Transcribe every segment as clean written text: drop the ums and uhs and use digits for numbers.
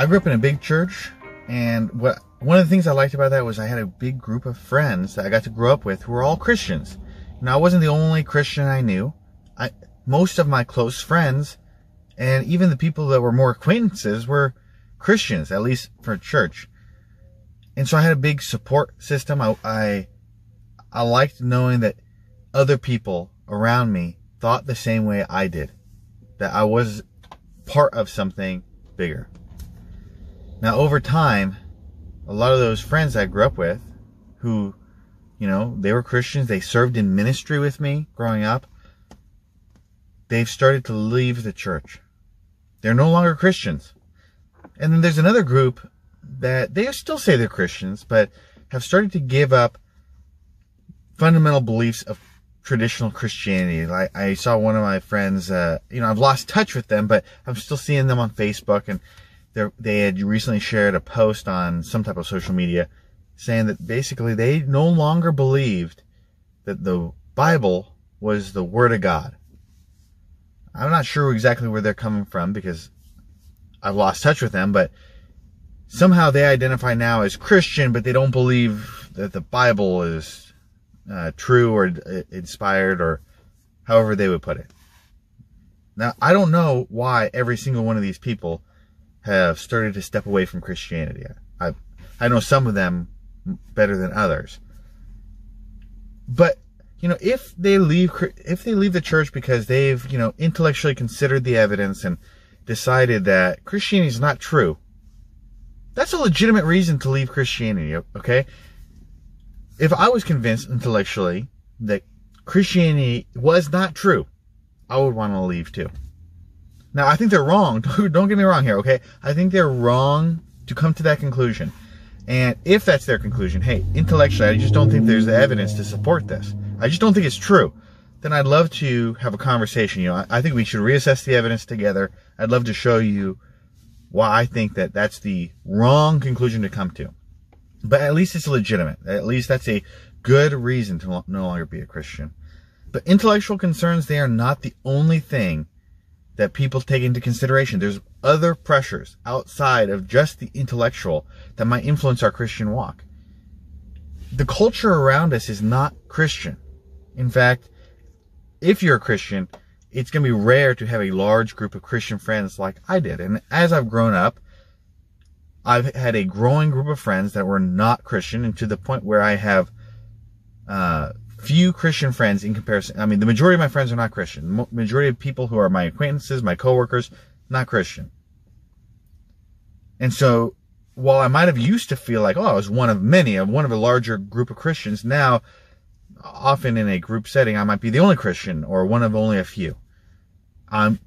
I grew up in a big church, and one of the things I liked about that was I had a big group of friends that I got to grow up with who were all Christians. Now, I wasn't the only Christian I knew. Most of my close friends, and even the people that were more acquaintances, were Christians, at least for church. And so I had a big support system. I liked knowing that other people around me thought the same way I did, that I was part of something bigger. Now, over time, a lot of those friends I grew up with who, you know, they were Christians, they served in ministry with me growing up, they've started to leave the church. They're no longer Christians. And then there's another group that they still say they're Christians, but have started to give up fundamental beliefs of traditional Christianity. Like, I saw one of my friends, I've lost touch with them, but I'm still seeing them on Facebook, and they had recently shared a post on some type of social media saying that basically they no longer believed that the Bible was the Word of God. I'm not sure exactly where they're coming from because I've lost touch with them, but somehow they identify now as Christian, but they don't believe that the Bible is true or inspired, or however they would put it. Now, I don't know why every single one of these people have started to step away from Christianity. I know some of them better than others. But, if they leave the church because they've, intellectually considered the evidence and decided that Christianity is not true, that's a legitimate reason to leave Christianity, okay? If I was convinced intellectually that Christianity was not true, I would want to leave too. Now, I think they're wrong. Don't get me wrong here, okay? I think they're wrong to come to that conclusion. And if that's their conclusion, hey, intellectually, I just don't think there's the evidence to support this. I just don't think it's true. Then I'd love to have a conversation. I think we should reassess the evidence together. I'd love to show you why I think that that's the wrong conclusion to come to. But at least it's legitimate. At least that's a good reason to no longer be a Christian. But intellectual concerns, they are not the only thing that people take into consideration. There's other pressures outside of just the intellectual that might influence our Christian walk. The culture around us is not Christian. In fact, if you're a Christian, it's going to be rare to have a large group of Christian friends like I did. And as I've grown up, I've had a growing group of friends that were not Christian, and to the point where I have few Christian friends in comparison. I mean, the majority of my friends are not Christian. The majority of people who are my acquaintances, my coworkers, not Christian. And so, while I might have used to feel like, I was one of many, one of a larger group of Christians, now, often in a group setting, I might be the only Christian or one of only a few.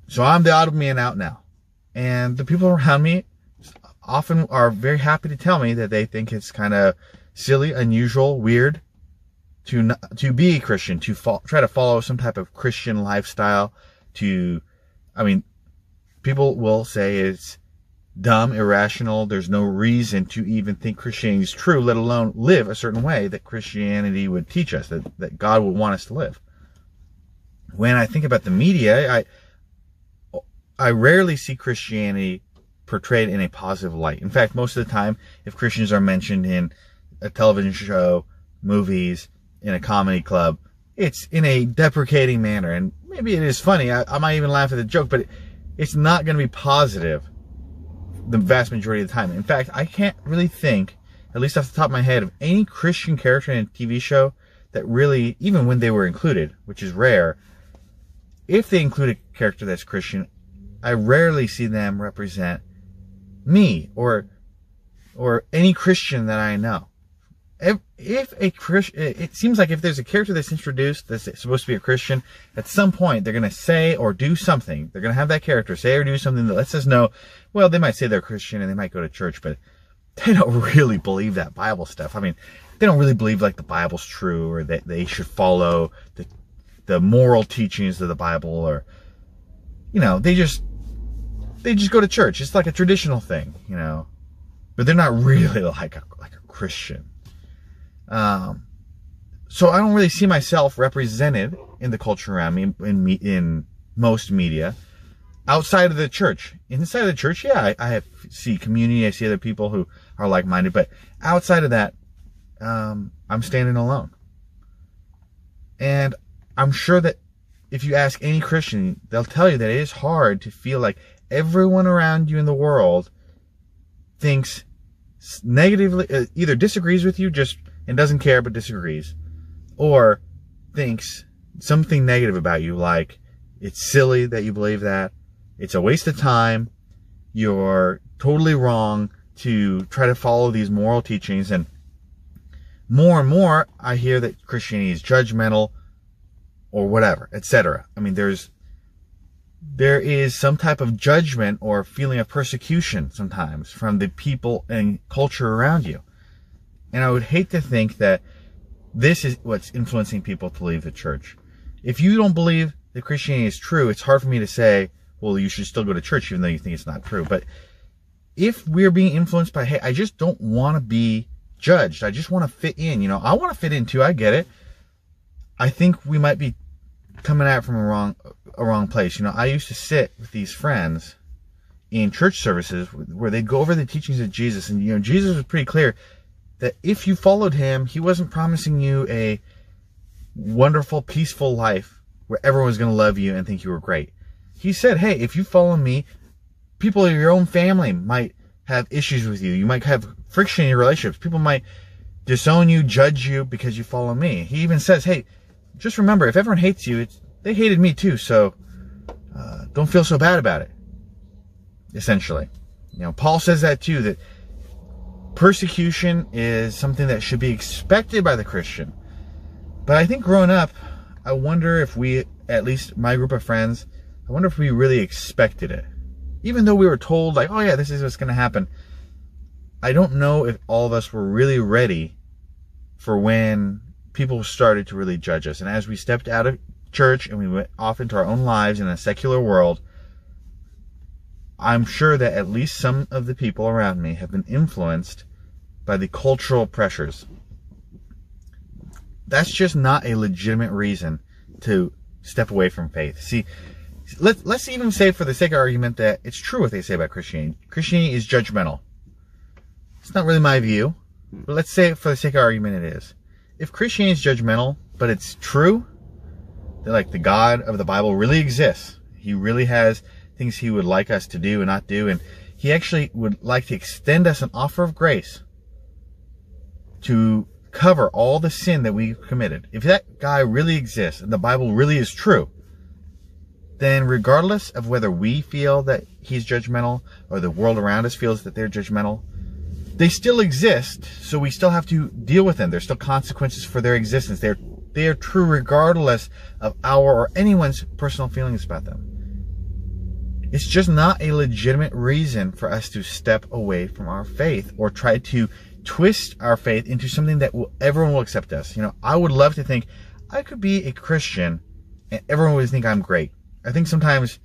So I'm the odd man out now. And the people around me often are very happy to tell me that they think it's kind of silly, unusual, weird to be a Christian, to try to follow some type of Christian lifestyle. People will say it's dumb, irrational. There's no reason to even think Christianity is true, let alone live a certain way that Christianity would teach us, that God would want us to live. When I think about the media, I rarely see Christianity portrayed in a positive light. In fact, most of the time, if Christians are mentioned in a television show, movies, in a comedy club, it's in a deprecating manner. And maybe it is funny. I might even laugh at the joke, but it's not going to be positive the vast majority of the time. In fact, I can't really think, at least off the top of my head, of any Christian character in a TV show that really, even when they were included, which is rare, if they include a character that's Christian, I rarely see them represent me or any Christian that I know. It seems like if there's a character that's introduced that's supposed to be a Christian, at some point they're going to say or do something. They're going to have that character say or do something that lets us know, well, they might say they're Christian and they might go to church, but they don't really believe that Bible stuff. I mean, they don't really believe like the Bible's true, or that they should follow the moral teachings of the Bible, or, they just go to church. It's like a traditional thing, but they're not really like a Christian. So I don't really see myself represented in the culture around me in most media. outside of the church. Inside of the church, yeah, I see community. I see other people who are like-minded. But outside of that, I'm standing alone. And I'm sure that if you ask any Christian, they'll tell you that it is hard to feel like everyone around you in the world thinks negatively, either disagrees with you and doesn't care but disagrees, or thinks something negative about you, like it's silly that you believe that, it's a waste of time, you're totally wrong to try to follow these moral teachings. And more I hear that Christianity is judgmental or whatever, etc. I mean, there is some type of judgment or feeling of persecution sometimes from the people and culture around you. And I would hate to think that this is what's influencing people to leave the church. If you don't believe that Christianity is true, it's hard for me to say, well, you should still go to church even though you think it's not true. But if we're being influenced by, hey, I just don't want to be judged, I just want to fit in, I want to fit in too, I get it. I think we might be coming at it from a wrong place. I used to sit with these friends in church services where they'd go over the teachings of Jesus, and Jesus was pretty clear that if you followed him, he wasn't promising you a wonderful, peaceful life where everyone's going to love you and think you were great. He said, hey, if you follow me, people in your own family might have issues with you. You might have friction in your relationships. People might disown you, judge you because you follow me. He even says, hey, just remember, if everyone hates you, they hated me too, so don't feel so bad about it, essentially. Paul says that too, that persecution is something that should be expected by the Christian. But I think growing up, I wonder if we, at least my group of friends, I wonder if we really expected it. Even though we were told, like, oh yeah, this is what's going to happen. I don't know if all of us were really ready for when people started to really judge us. And as we stepped out of church and we went off into our own lives in a secular world, I'm sure that at least some of the people around me have been influenced by the cultural pressures. That's just not a legitimate reason to step away from faith. See, let's even say, for the sake of argument, that it's true what they say about Christianity. Christianity is judgmental. It's not really my view, but let's say for the sake of argument it is. If Christianity is judgmental, but it's true, that like the God of the Bible really exists, he really has things he would like us to do and not do, and he actually would like to extend us an offer of grace to cover all the sin that we've committed. If that guy really exists and the Bible really is true, then regardless of whether we feel that he's judgmental or the world around us feels that they're judgmental, they still exist, so we still have to deal with them. There's still consequences for their existence. They are true regardless of our or anyone's personal feelings about them. It's just not a legitimate reason for us to step away from our faith or try to twist our faith into something that everyone will accept us. I would love to think I could be a Christian and everyone would think I'm great. I think sometimes,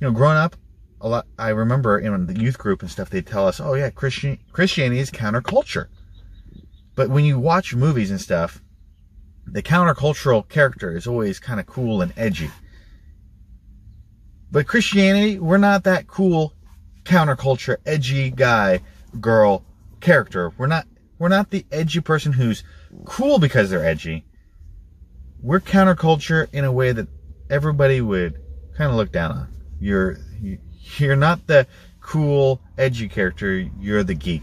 growing up, a lot, I remember in the youth group and stuff, they tell us, oh yeah, Christianity is counterculture. But when you watch movies and stuff, the countercultural character is always kind of cool and edgy. But Christianity, we're not that cool counterculture, edgy guy, girl character. We're not the edgy person who's cool because they're edgy. We're counterculture in a way that everybody would kind of look down on. You're not the cool, edgy character. You're the geek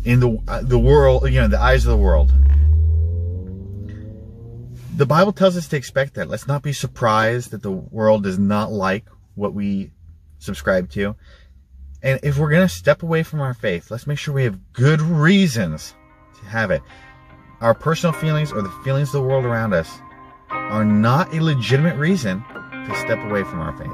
in the world. The eyes of the world. The Bible tells us to expect that. Let's not be surprised that the world does not like what we subscribe to. And if we're going to step away from our faith, let's make sure we have good reasons to have it. Our personal feelings or the feelings of the world around us are not a legitimate reason to step away from our faith.